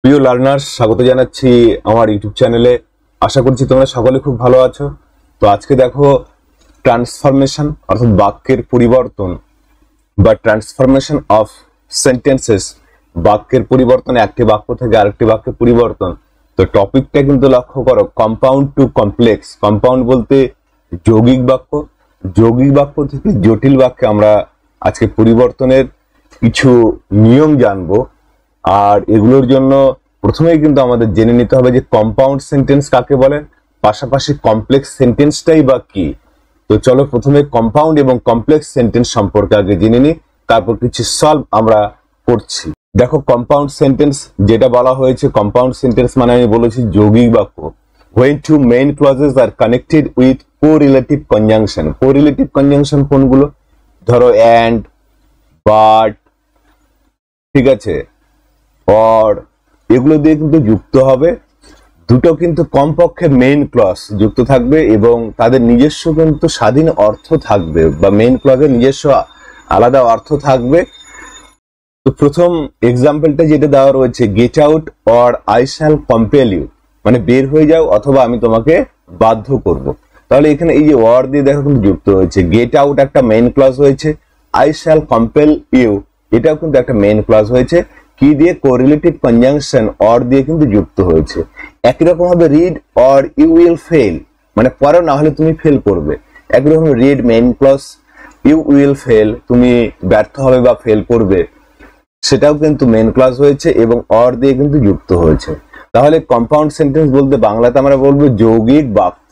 প্রিয় লার্নার্স, স্বাগত জানাচ্ছি আমার ইউটিউব চ্যানেলে। আশা করছি তোমরা সকলে খুব ভালো আছো। তো আজকে দেখো ট্রান্সফরমেশন অর্থাৎ বাক্যের পরিবর্তন বা ট্রান্সফরমেশন অফ সেন্টেন্সেস, বাক্যের পরিবর্তন, একটি বাক্য থেকে আরেকটি বাক্যে পরিবর্তন। তো টপিকটা কিন্তু লক্ষ্য করো, কম্পাউন্ড টু কমপ্লেক্স। কম্পাউন্ড বলতে যৌগিক বাক্য, যৌগিক বাক্য থেকে জটিল বাক্যে আমরা আজকে পরিবর্তনের কিছু নিয়ম জানবো। আর এগুলোর জন্য প্রথমেই কিন্তু আমাদের জেনে নিতে হবে যে কম্পাউন্ড সেন্টেন্স কাকে বলে, পাশাপাশি কমপ্লেক্স সেন্টেন্সটাই বা কি। তো চলো প্রথমে কম্পাউন্ড এবং কমপ্লেক্স সেন্টেন্স সম্পর্কে আগে জেনে নিই, তারপর কিছু সলভ আমরা করছি। দেখো কম্পাউন্ড সেন্টেন্স যেটা বলা হয়েছে, কম্পাউন্ড সেন্টেন্স মানে আমি বলেছি যৌগিক বাক্য। when two main clauses are connected with correlative conjunction। correlative conjunction কোনগুলো? ধরো and, but, ঠিক আছে, or, এগুলো দিয়ে কিন্তু যুক্ত হবে। দুটো কিন্তু কমপক্ষে মেইন ক্লজ যুক্ত থাকবে এবং তাদের নিজস্ব কিন্তু স্বাধীন অর্থ থাকবে, বা মেইন ক্লজের নিজস্ব আলাদা অর্থ থাকবে। তো প্রথম এক্সাম্পলটা যেটা দেওয়া রয়েছে, get out or I shall compel you, মানে বের হয়ে যাও অথবা আমি তোমাকে বাধ্য করব। তাহলে এখানে এই যে অর দিয়ে দেখো কিন্তু যুক্ত হয়েছে। গেট আউট একটা মেইন ক্লজ হয়েছে, আই শ্যাল কম্পেল ইউ এটাও কিন্তু একটা মেইন ক্লজ হয়েছে। কি দিয়ে? কোরিলেটিভ কনজাংশন অর দিয়ে কিন্তু যুক্ত হয়েছে। একই রকম ভাবে read or you will fail, মানে পড়ো না হলে তুমি ফেল করবে। একই রকম read main clause, you will fail তুমি ব্যর্থ হবে বা ফেল করবে, সেটাও কিন্তু মেইন ক্লজ হয়েছে এবং অর দিয়ে কিন্তু যুক্ত হয়েছে। তাহলে কম্পাউন্ড সেন্টেন্স বলতে বাংলাতে আমরা বলবো যৌগিক বাক্য,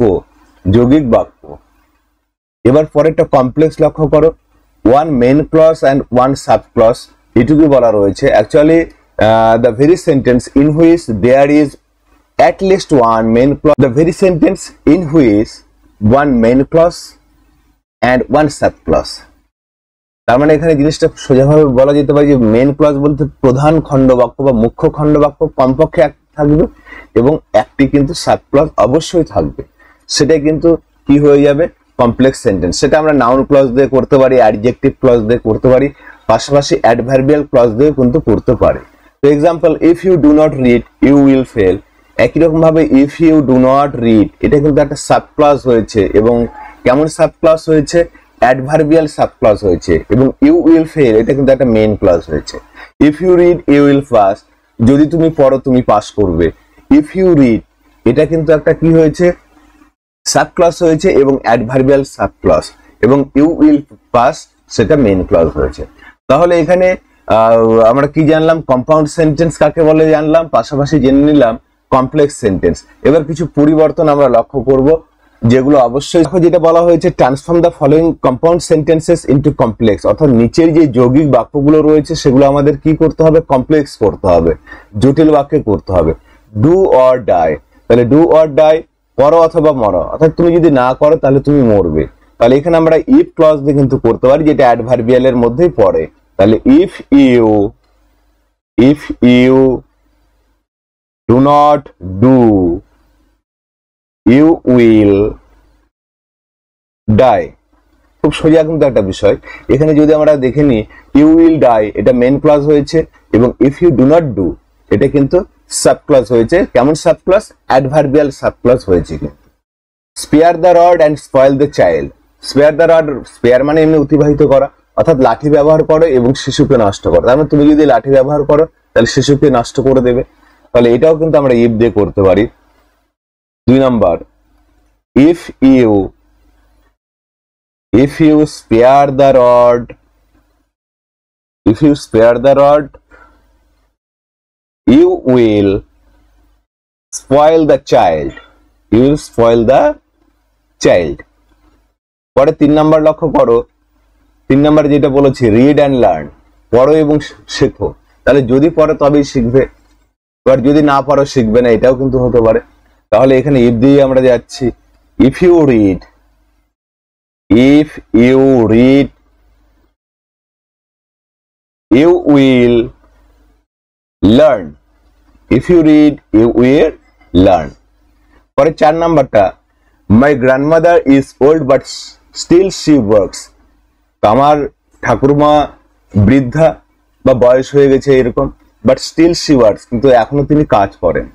যৌগিক বাক্য। এবার পরেরটা কমপ্লেক্স লক্ষ্য করো, one main clause and one sub clause, এটুকু বলা রয়েছে। Actually the very sentence in which there is at least one main clause, the very sentence in which one main clause and one sub clause। তার মানে এখানে জিনিসটা সোজাভাবে বলা যেতে পারে যে মেইন ক্লজ বলতে প্রধান খণ্ড বাক্য বা মুখ্য খণ্ড বাক্য কমপক্ষে এক থাকবে এবং একটি কিন্তু সাব ক্লজ অবশ্যই থাকবে। সেটাই কিন্তু কি হয়ে যাবে? Complex sentence. সেটা আমরা নাউন ক্লজ দিয়ে করতে পারি, অ্যাডজেক্টিভ ক্লজ দিয়ে করতে পারি, পাশাপাশি অ্যাডভার্বিয়াল ক্লজ দিয়ে কিন্তু করতে পারি। তো example, if you do not read you will fail. একই রকম ভাবে if you do not read এটা কিন্তু একটা সাব ক্লজ হয়েছে, এবং কেমন সাব ক্লজ হয়েছে? অ্যাডভার্বিয়াল সাব ক্লজ হয়েছে। এবং ইউ উইল ফেল এটা কিন্তু একটা মেইন ক্লজ হয়েছে। If you read you will pass, যদি তুমি পড়ো তুমি পাস করবে। ইফ ইউ রিড এটা কিন্তু একটা কি হয়েছে? সাব ক্লজ হয়েছে এবং অ্যাডভার্বিয়াল সাব ক্লজ, এবং ইউ উইল পাস সেটা মেইন ক্লজ হয়েছে। তাহলে এখানে আমরা কি জানলাম? কম্পাউন্ড সেন্টেন্স কাকে বলে জানলাম, পাশাপাশি জেনে নিলাম কমপ্লেক্স সেন্টেন্স। এবার কিছু পরিবর্তন আমরা লক্ষ্য করব, যেগুলো অবশ্যই যেটা বলা হয়েছে, transform the following compound sentences into complex. অর্থাৎ নিচের যে যৌগিক বাক্যগুলো রয়েছে সেগুলো আমাদের কি করতে হবে? কমপ্লেক্স করতে হবে, জটিল বাক্যে করতে হবে। ডু অর ডাই, তাহলে ডু অর ডাই করো অথবা মরো, অর্থাৎ তুমি যদি না করো তাহলে তুমি মরবে। তাহলে এখানে আমরা ইফ ক্লজ দিয়ে কিন্তু করতে পারি, যেটা অ্যাডভার্বিয়ালের মধ্যেই পড়ে। তাহলে if you do not do you will die. খুব সোজা কিন্তু একটা বিষয়। এখানে যদি আমরা দেখে নিই, ইউ উইল ডাই এটা মেইন ক্লজ হয়েছে এবং if you do not do এটা কিন্তু সাব ক্লজ হয়েছে। কেমন sub clause? Adverbial sub clause হয়েছে। কিন্তু spare the rod and spoil the child. Spare the rod, spare মানে এমনি অতিবাহিত করা, অর্থাৎ লাঠি ব্যবহার করো এবং শিশুকে নষ্ট করো। তার মানে তুমি যদি লাঠি ব্যবহার করো তাহলে শিশুকে নষ্ট করে দেবে। তাহলে এটাও কিন্তু আমরা ইফ দিয়ে করতে পারি। 2 number, if you spare the rod, you will spoil the child, পরে 3 নাম্বার লক্ষ্য করো। 3 নাম্বার যেটা বলেছি, রিড অ্যান্ড লার্ন, পড়ো এবং শেখো। তাহলে যদি পড়ো তবেই শিখবে, এবার যদি না পড়ো শিখবে না, এটাও কিন্তু হতে পারে। তাহলে এখানে ইফ দিয়ে আমরা যাচ্ছি। If you read you will learn, if you read you will learn। পরে 4 নাম্বারটা, my grandmother is old but still she works। আমার ঠাকুরমা বৃদ্ধা বা বয়স হয়ে গেছে এরকম, বাট স্টিল শি ওয়ার্কস, কিন্তু এখনো তিনি কাজ করেন।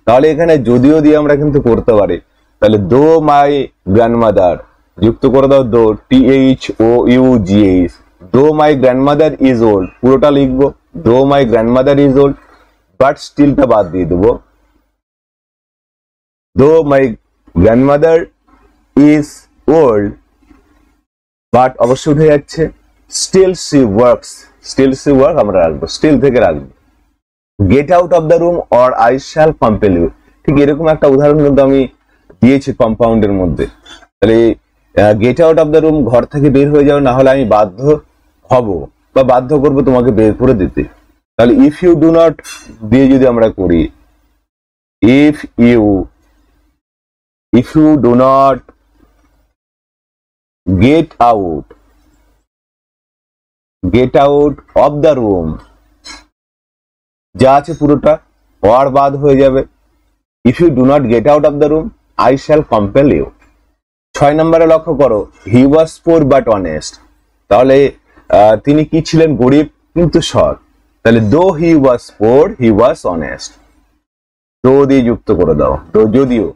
তাহলে এখানে যদিও দিয়ে আমরা কিন্তু করতে পারি। তাহলে দো মাই গ্র্যান্ডমাদার যুক্ত করে দাও দো, THOUGH, দো মাই গ্র্যান্ডমাদার ইজ ওল্ড, পুরোটা লিখবো though my grandmother is old, but স্টিলটা বাদ দিয়ে দেবো। Though my grandmother is old, but অবশ্যই উঠে যাচ্ছে, still she works, still she work আমরা রাখবো, স্টিল থেকে রাখবো। Get out of the room or I shall compel you, ঠিক এরকম একটা উদাহরণ কিন্তু আমি দিয়েছি কম্পাউন্ডের মধ্যে। তাহলে gate out of the room, ঘর থেকে বের হয়ে যাও, না হলে আমি বাধ্য হব বা বাধ্য করবো তোমাকে বের করে দিতে। তাহলে ইফ ইউ ডু নট দিয়ে যদি আমরা করি, if you do not get out of the room, যা আছে পুরোটা ওয়ার বাদ হয়ে যাবে। If you do not get out of the room I shall compel you. 6 নম্বরে লক্ষ্য করো, হি ওয়াজ পোর বাট অনেস্ট, তাহলে তিনি কি ছিলেন, গরিব কিন্তু সৎ। তাহলে দো হি ওয়াজ পোর হি ওয়াজ অনেস্ট, দো দিয়ে যুক্ত করে দাও, তো যদিও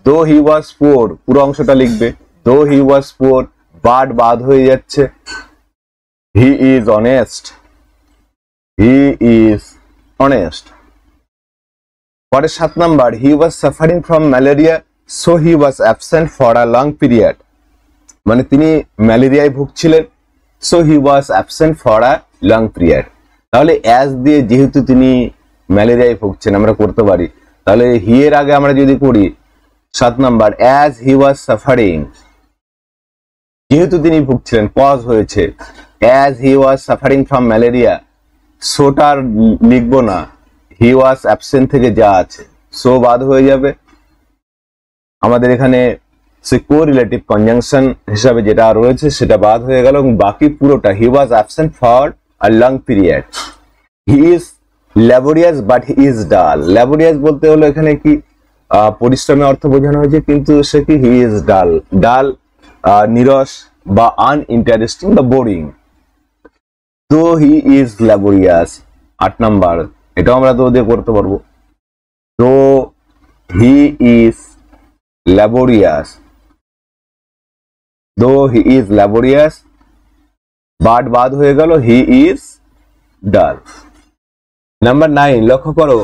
দো হি ওয়াজ পোর পুরো অংশটা লিখবে, দো হি ওয়াজ পোর বাট বাদ হয়ে যাচ্ছে, he is honest, he is honest. পরে 7 number, he was suffering from malaria so he was absent for a long period, মানে তিনি ম্যালেরিয়ায় ভুগছিলেন, so he was absent for a long period. তাহলে অ্যাজ দিয়ে যেহেতু তিনি ম্যালেরিয়ায় ভুগছেন আমরা করতে পারি। তাহলে হি এর আগে আমরা যদি করি 7 number, as he was suffering, যেহেতু তিনি ভুগছিলেন, কজ হয়েছে, as he was suffering from malaria, সোটার লিখবো না, হি ওয়াজ অ্যাবসেন্ট থেকে যা আছে সো বাদ হয়ে যাবে। আমাদের এখানে সে কোরিলেটিভ কনজাংশন হিসাবে যেটা রয়েছে সেটা বাদ হয়ে গেল, এবং বাকি পুরোটা he was absent for a long period. He is laborious but he is dull, laborious বলতে হলো এখানে কি পরিশ্রমের অর্থ বোঝানো হয়েছে, কিন্তু সে কি হি ইজ ডাল, ডাল নিরস বা আনইন্টারেস্টিং বা বোরিং। তো হি ইজ ল্যাবোরিয়াস 8 নাম্বার, এটাও আমরা তো দিয়ে করতে পারবো, তো হি ইজ ল্যাবোরিয়াস, দো হি ইজ ল্যাবোরিয়াস বাট বাদ হয়ে গেল, হি ইজ ডাল। নাম্বার 9 লক্ষ্য করো,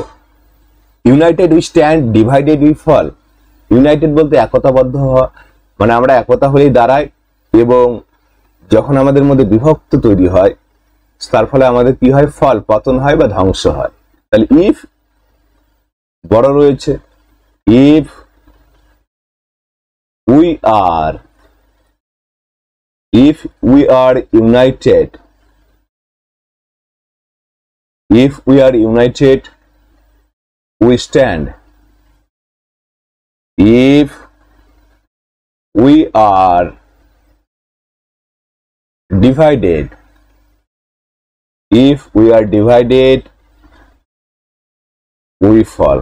united we stand divided we fall. United বলতে একতাবদ্ধ হওয়া, মানে আমরা একতা হলেই দাঁড়াই, এবং যখন আমাদের মধ্যে বিভক্ত তৈরি হয় তার ফলে আমাদের কি হয়, ফল পতন হয় বা ধ্বংস হয়। তাহলে ইফ বড় রয়েছে, if we are United, if we are united we stand, if we are divided we fall।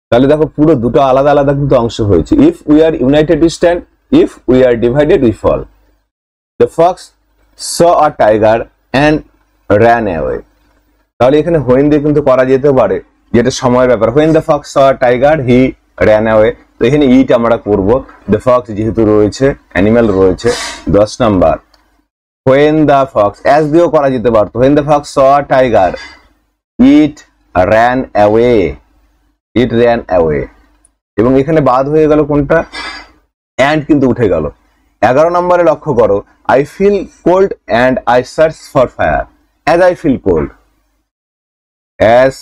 তাহলে দেখো পুরো দুটো আলাদা আলাদা কিন্তু অংশ হয়েছে, if we are united we stand, if we are divided we fall। The fox saw a tiger and ran away। তাহলে এখানে when দিয়ে কিন্তু করা যেতে পারে, যেটা সময়ের ব্যাপার, when the fox saw a tiger he ran away, তো এখানে ইট আমরা করব, the fox যেহেতু রয়েছে, অ্যানিমাল রয়েছে। 10 number, when the fox as দিয়েও করা যেতে পারতো, when the fox saw a tiger it ran away, এবং এখানে বাদ হয়ে গেল কোনটা, and কিন্তু উঠে গেল। 11 নম্বরে লক্ষ্য করো, I feel cold and I search for fire, as I feel cold, as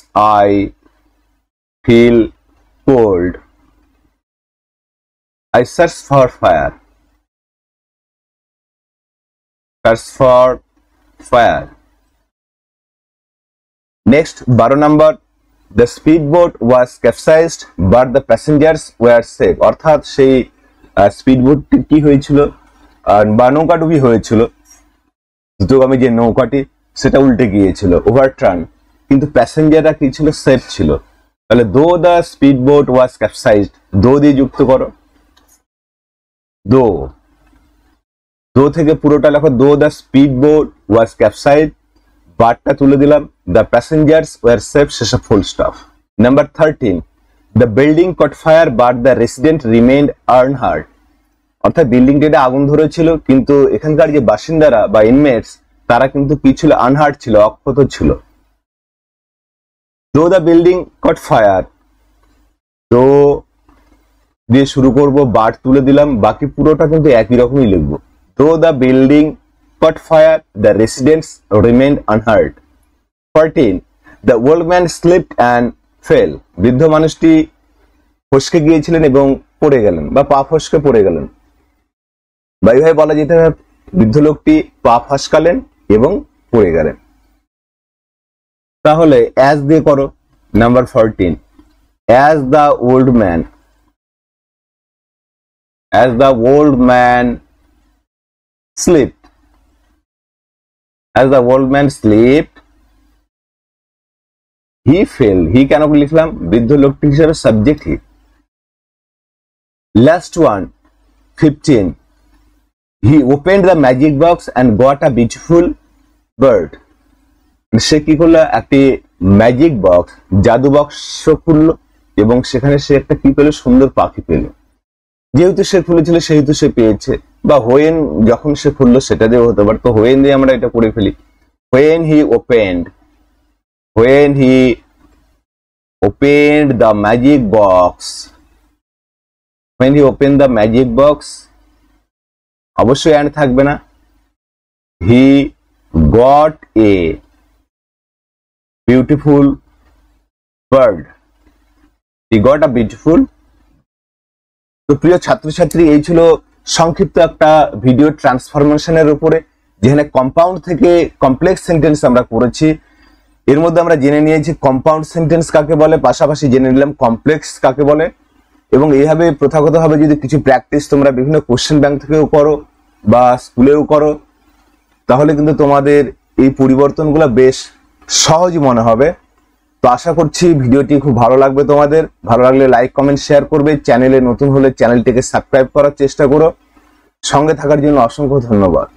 I feel cold I search for fire, Next 12 number, the speedboat was capsized but the passengers were safe। অর্থাৎ সেই স্পিডবোটটি কি হয়েছিল, বা নৌকাডুবি হয়েছিল, দ্রুতগামী যে নৌকাটি সেটা উল্টে গিয়েছিল, ওভারটার্ন, কিন্তু প্যাসেঞ্জাররা কি ছিল, সেফ ছিল। তাহলে দো দ্য স্পিডবোট ওয়াজ ক্যাপসাইজড, দো দিয়ে যুক্ত করো, দো থেকে পুরোটা লেখো, দো দ্য স্পিডবোট ওয়াজ ক্যাপসাইজড বারটা তুলে দিলাম, দ্য প্যাসেঞ্জার্স ওয়ার সেফ, শেষে full stop. Number 13, the building caught fire but the resident remained unhurt. অর্থাৎ বিল্ডিংটিতে আগুন ধরেছিল, কিন্তু এখানকার যে বাসিন্দারা বা ইনমেটস তারা কিন্তু কি ছিল? আনহার্ট ছিল, অক্ষত ছিল। দো দ্য বিল্ডিং কট ফায়ার, তো দিয়ে শুরু করব, বাট তুলে দিলাম, বাকি পুরোটা কিন্তু একই রকমই লিখবো। Though the building caught fire the residents remained unhurt. 14, the old man slipped and fell. বৃদ্ধ মানুষটি ফসকে গিয়েছিলেন এবং পড়ে গেলেন, বা পা ফসকে পড়ে গেলেন, বা এইভাবে বলা যেতে পারে বৃদ্ধ লোকটি পা ফসকালেন এবং পড়ে গেলেন। তাহলে অ্যাজ দিয়ে করো। Number 14, as the old man, as the old man slept, as the old man slept he fell, he কেন লিখলাম? বৃদ্ধ লোকটি হিসেবে subject he. Last one 15, he opened the magic box and got a beautiful bird, সে কি করলো? একটি magic box, জাদু বাক্স খুললো এবং সেখানে সে একটা কি পেল? সুন্দর পাখি পেল। যেহেতু সে খুলেছিল সেহেতু সে পেয়েছে, বা হোয়েন যখন সে খুললো সেটা দিয়েও হতে পারে। তো হোয়েন দিয়ে আমরা এটা করে ফেলি। When he opened the magic box, when he open the magic box, অবশ্যই অ্যান্ড থাকবে না। He got a beautiful bird, he got a beautiful. তো প্রিয় ছাত্রছাত্রী, এই ছিল সংক্ষিপ্ত একটা ভিডিও ট্রান্সফরমেশনের উপরে, যেখানে কম্পাউন্ড থেকে কমপ্লেক্স সেন্টেন্স আমরা করেছি। এর মধ্যে আমরা জেনে নিয়েছি কম্পাউন্ড সেন্টেন্স কাকে বলে, পাশাপাশি জেনে নিলাম কমপ্লেক্স কাকে বলে। এবং এইভাবে প্রথাগতভাবে যদি কিছু প্র্যাকটিস তোমরা বিভিন্ন কোশ্চেন ব্যাংক থেকেও করো বা স্কুলেও করো, তাহলে কিন্তু তোমাদের এই পরিবর্তনগুলো বেশ সহজ মনে হবে। তো আশা করছি ভিডিওটি খুব ভালো লাগবে তোমাদের। ভালো লাগলে লাইক, কমেন্ট, শেয়ার করবে। চ্যানেলে নতুন হলে চ্যানেলটিকে সাবস্ক্রাইব করার চেষ্টা করো। সঙ্গে থাকার জন্য অসংখ্য ধন্যবাদ।